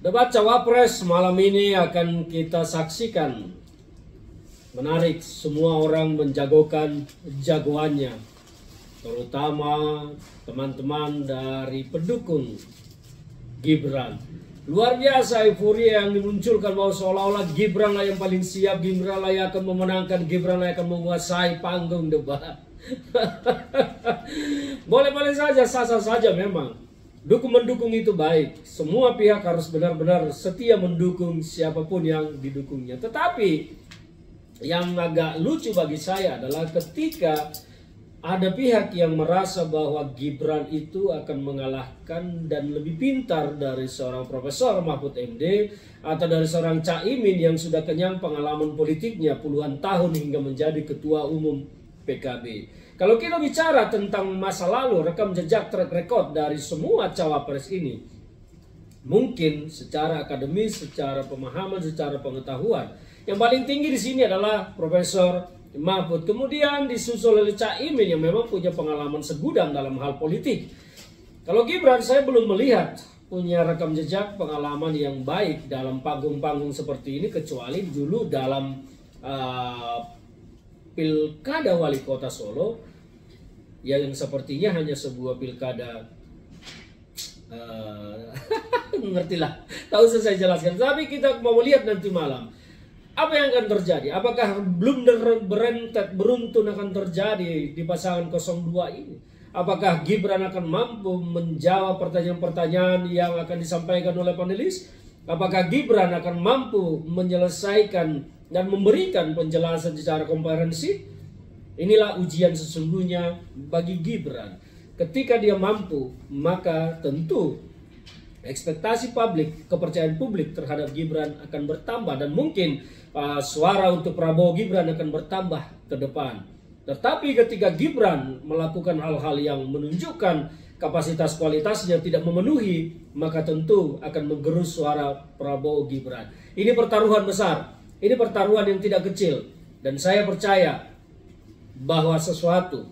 Debat Cawapres malam ini akan kita saksikan. Menarik, semua orang menjagokan jagoannya, terutama teman-teman dari pendukung Gibran. Luar biasa euforia yang dimunculkan bahwa seolah-olah Gibran lah yang paling siap, Gibran lah yang akan memenangkan, Gibran lah yang akan menguasai panggung debat. Boleh-boleh saja, sah-sah saja memang. Mendukung itu baik. Semua pihak harus benar-benar setia mendukung siapapun yang didukungnya. Tetapi yang agak lucu bagi saya adalah ketika ada pihak yang merasa bahwa Gibran itu akan mengalahkan dan lebih pintar dari seorang Profesor Mahfud MD atau dari seorang Caimin yang sudah kenyang pengalaman politiknya puluhan tahun hingga menjadi ketua umum PKB. Kalau kita bicara tentang masa lalu, rekam jejak track record dari semua cawapres ini, mungkin secara akademis, secara pemahaman, secara pengetahuan, yang paling tinggi di sini adalah Profesor Mahfud. Kemudian disusul oleh Caimin yang memang punya pengalaman segudang dalam hal politik. Kalau Gibran, saya belum melihat punya rekam jejak pengalaman yang baik dalam panggung-panggung seperti ini, kecuali dulu dalam pilkada wali kota Solo, yang sepertinya hanya sebuah pilkada, ngertilah, tahu saya jelaskan. Tapi kita mau lihat nanti malam apa yang akan terjadi. Apakah blunder berentet beruntun akan terjadi di pasangan 02 ini? Apakah Gibran akan mampu menjawab pertanyaan-pertanyaan yang akan disampaikan oleh panelis? Apakah Gibran akan mampu menyelesaikan dan memberikan penjelasan secara komprehensif? Inilah ujian sesungguhnya bagi Gibran. Ketika dia mampu, maka tentu ekspektasi publik, kepercayaan publik terhadap Gibran akan bertambah. Dan mungkin suara untuk Prabowo Gibran akan bertambah ke depan. Tetapi ketika Gibran melakukan hal-hal yang menunjukkan kapasitas kualitasnya tidak memenuhi, maka tentu akan menggerus suara Prabowo Gibran. Ini pertaruhan besar, ini pertaruhan yang tidak kecil. Dan saya percaya bahwa sesuatu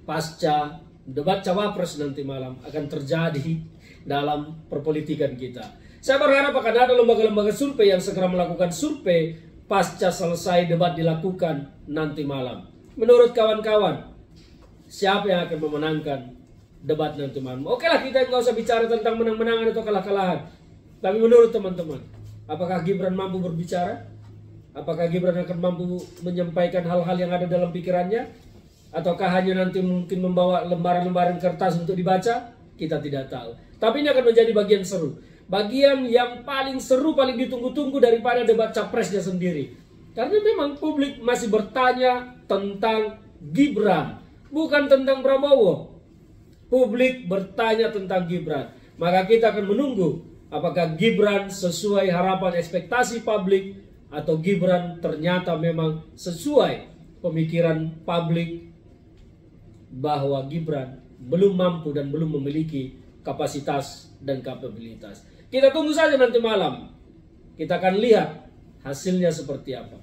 pasca debat Cawapres nanti malam akan terjadi dalam perpolitikan kita. Saya berharap akan ada lembaga-lembaga survei yang segera melakukan survei pasca selesai debat dilakukan nanti malam. Menurut kawan-kawan, siapa yang akan memenangkan debat nanti malam? Oke lah, kita nggak usah bicara tentang menang-menangan atau kalah-kalahan. Tapi menurut teman-teman, apakah Gibran mampu berbicara? Apakah Gibran akan mampu menyampaikan hal-hal yang ada dalam pikirannya? Ataukah hanya nanti mungkin membawa lembaran-lembaran kertas untuk dibaca? Kita tidak tahu. Tapi ini akan menjadi bagian seru. Bagian yang paling seru, paling ditunggu-tunggu daripada debat capresnya sendiri. Karena memang publik masih bertanya tentang Gibran, bukan tentang Prabowo. Publik bertanya tentang Gibran. Maka kita akan menunggu apakah Gibran sesuai harapan ekspektasi publik, atau Gibran ternyata memang sesuai pemikiran publik bahwa Gibran belum mampu dan belum memiliki kapasitas dan kapabilitas. Kita tunggu saja nanti malam. Kita akan lihat hasilnya seperti apa.